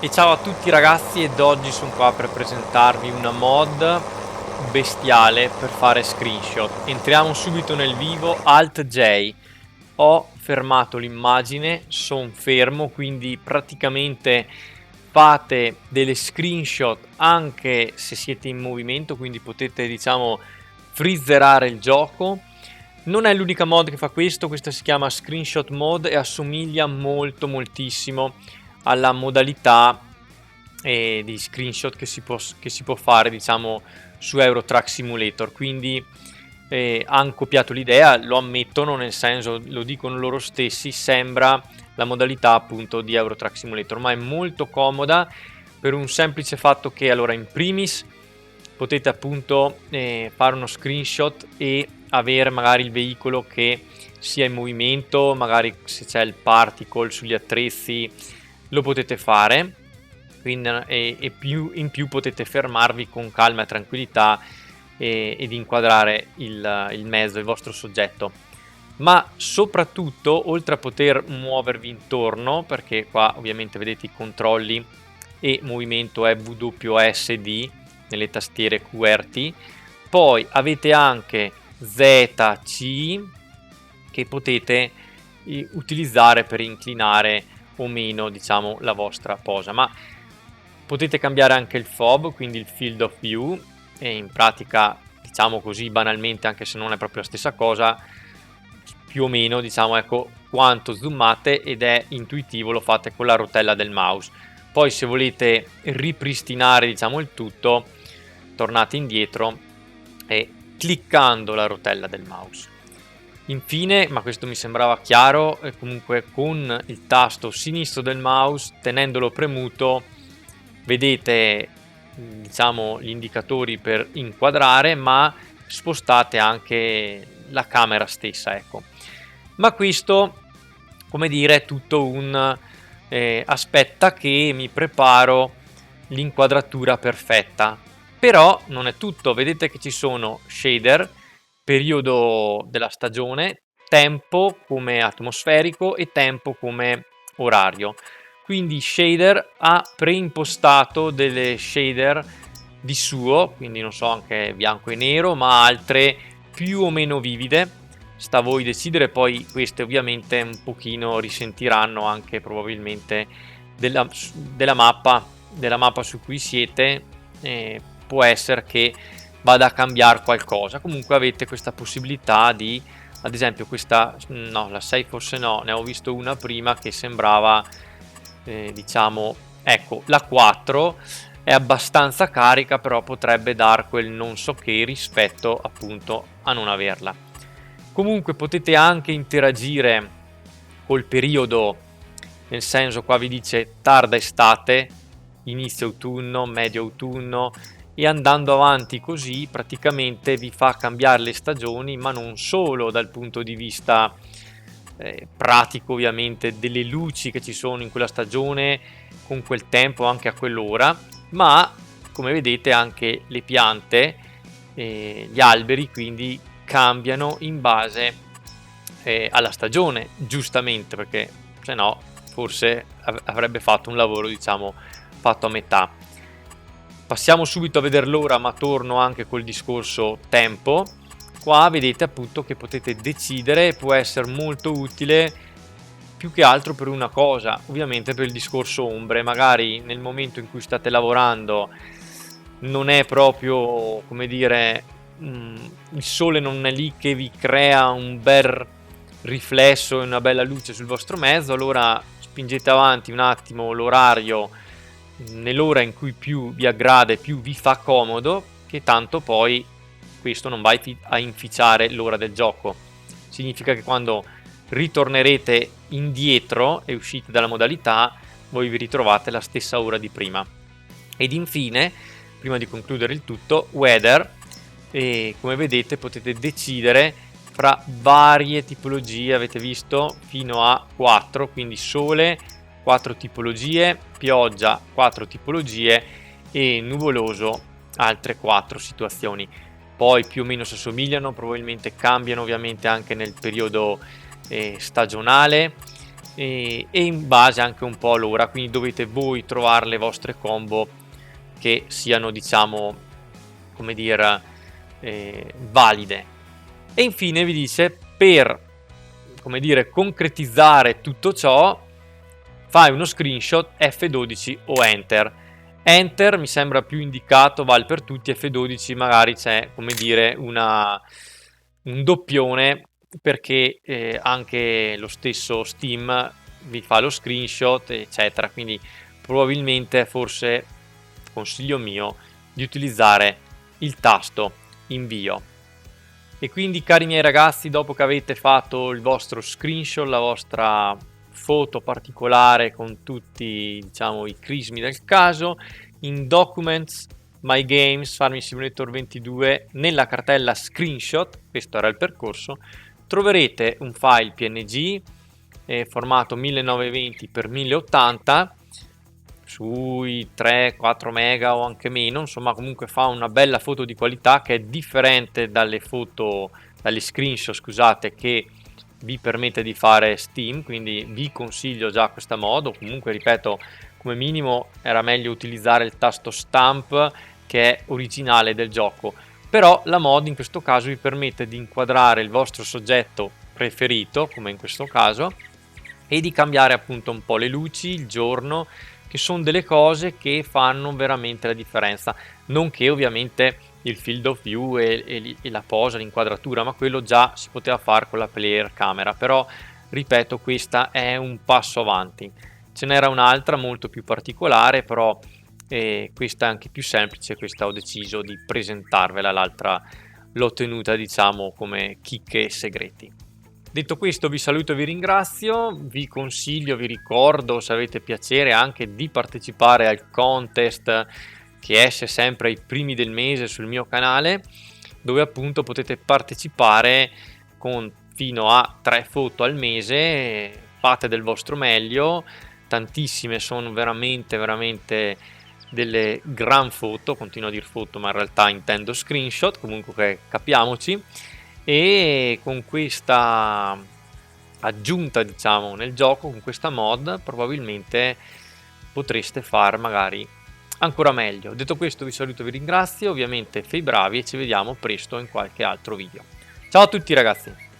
E ciao a tutti ragazzi, ed oggi sono qua per presentarvi una mod bestiale per fare screenshot. Entriamo subito nel vivo. Alt J. Ho fermato l'immagine, sono fermo, quindi praticamente fate delle screenshot anche se siete in movimento, quindi potete, diciamo, frizzerare il gioco. Non è l'unica mod che fa questo, questa si chiama Screenshot Mode e assomiglia moltissimo alla modalità di screenshot che si può fare, diciamo, su Euro Truck Simulator. Quindi hanno copiato l'idea, lo ammettono, nel senso, lo dicono loro stessi, sembra la modalità appunto di Euro Truck Simulator, ma è molto comoda per un semplice fatto che, allora, in primis potete appunto fare uno screenshot e avere magari il veicolo che sia in movimento, magari se c'è il particle sugli attrezzi lo potete fare, quindi in più potete fermarvi con calma e tranquillità ed inquadrare il mezzo, il vostro soggetto. Ma soprattutto, oltre a poter muovervi intorno, perché qua ovviamente vedete i controlli e movimento è WSD nelle tastiere QWERTY, poi avete anche ZC che potete utilizzare per inclinare o meno, diciamo, la vostra posa, ma potete cambiare anche il FOV, quindi il Field of View, e in pratica, diciamo così banalmente, anche se non è proprio la stessa cosa, più o meno, diciamo, ecco quanto zoomate, ed è intuitivo, lo fate con la rotella del mouse. Poi se volete ripristinare, diciamo, il tutto, tornate indietro e cliccando la rotella del mouse. Infine, ma questo mi sembrava chiaro, comunque con il tasto sinistro del mouse, tenendolo premuto, vedete, diciamo, gli indicatori per inquadrare, ma spostate anche la camera stessa, ecco. Ma questo, come dire, è tutto un aspetta che mi preparo l'inquadratura perfetta. Però non è tutto, vedete che ci sono shader, periodo della stagione, tempo come atmosferico e tempo come orario. Quindi shader ha preimpostato delle shader di suo, quindi non so, anche bianco e nero, ma altre più o meno vivide. Sta a voi decidere, poi queste ovviamente un pochino risentiranno anche probabilmente della mappa su cui siete. Può essere che vada a cambiare qualcosa. Comunque avete questa possibilità di, ad esempio, questa, no, la 6 forse no, ne ho visto una prima che sembrava, diciamo, ecco, la 4 è abbastanza carica, però potrebbe dar quel non so che rispetto appunto a non averla. Comunque potete anche interagire col periodo, nel senso, qua vi dice tarda estate, inizio autunno, medio autunno, e andando avanti così praticamente vi fa cambiare le stagioni, ma non solo dal punto di vista pratico, ovviamente, delle luci che ci sono in quella stagione con quel tempo, anche a quell'ora, ma come vedete anche le piante, gli alberi, quindi cambiano in base alla stagione, giustamente, perché se no forse avrebbe fatto un lavoro, diciamo, fatto a metà. Passiamo subito a vedere l'ora, ma torno anche col discorso tempo. Qua vedete appunto che potete decidere, può essere molto utile più che altro per una cosa, ovviamente per il discorso ombre. Magari nel momento in cui state lavorando non è proprio, come dire, il sole non è lì che vi crea un bel riflesso e una bella luce sul vostro mezzo, allora spingete avanti un attimo l'orario nell'ora in cui più vi aggrada e più vi fa comodo, che tanto poi questo non va a inficiare l'ora del gioco. Significa che quando ritornerete indietro e uscite dalla modalità, voi vi ritrovate la stessa ora di prima. Ed infine, prima di concludere il tutto, weather, e come vedete potete decidere fra varie tipologie, avete visto, fino a 4, quindi sole 4 tipologie, pioggia 4 tipologie e nuvoloso altre 4 situazioni. Poi più o meno si assomigliano, probabilmente cambiano ovviamente anche nel periodo stagionale, e in base anche un po' all'ora, quindi dovete voi trovare le vostre combo che siano, diciamo, come dire, valide. E infine vi dice, per, come dire, concretizzare tutto ciò, fai uno screenshot F12 o Enter. Enter mi sembra più indicato, vale per tutti, F12 magari c'è, come dire, un doppione, perché anche lo stesso Steam vi fa lo screenshot, eccetera. Quindi probabilmente, forse, consiglio mio, di utilizzare il tasto invio. E quindi, cari miei ragazzi, dopo che avete fatto il vostro screenshot, la vostra foto particolare con tutti, diciamo, i crismi del caso, in Documents, My Games, Farming Simulator 22, nella cartella screenshot, questo era il percorso, troverete un file PNG formato 1920x1080 sui 3-4 mega o anche meno, insomma comunque fa una bella foto di qualità che è differente dalle screenshot, scusate, che vi permette di fare Steam, quindi vi consiglio già questo modo. Comunque, ripeto, come minimo era meglio utilizzare il tasto stamp, che è originale del gioco, però la mod in questo caso vi permette di inquadrare il vostro soggetto preferito, come in questo caso, e di cambiare appunto un po' le luci, il giorno, che sono delle cose che fanno veramente la differenza, nonché ovviamente il field of view e la posa, l'inquadratura, ma quello già si poteva fare con la player camera. Però ripeto, questa è un passo avanti. Ce n'era un'altra molto più particolare, però questa è anche più semplice, questa ho deciso di presentarvela, l'altra l'ho tenuta, diciamo, come chicche e segreti. Detto questo, vi saluto e vi ringrazio, vi consiglio, vi ricordo, se avete piacere, anche di partecipare al contest che esce sempre ai primi del mese sul mio canale, dove appunto potete partecipare con fino a 3 foto al mese. Fate del vostro meglio, tantissime sono veramente delle gran foto, continuo a dire foto ma in realtà intendo screenshot, comunque capiamoci. E con questa aggiunta, diciamo, nel gioco, con questa mod, probabilmente potreste far magari ancora meglio. Detto questo, vi saluto e vi ringrazio, ovviamente fai bravi, e ci vediamo presto in qualche altro video. Ciao a tutti ragazzi!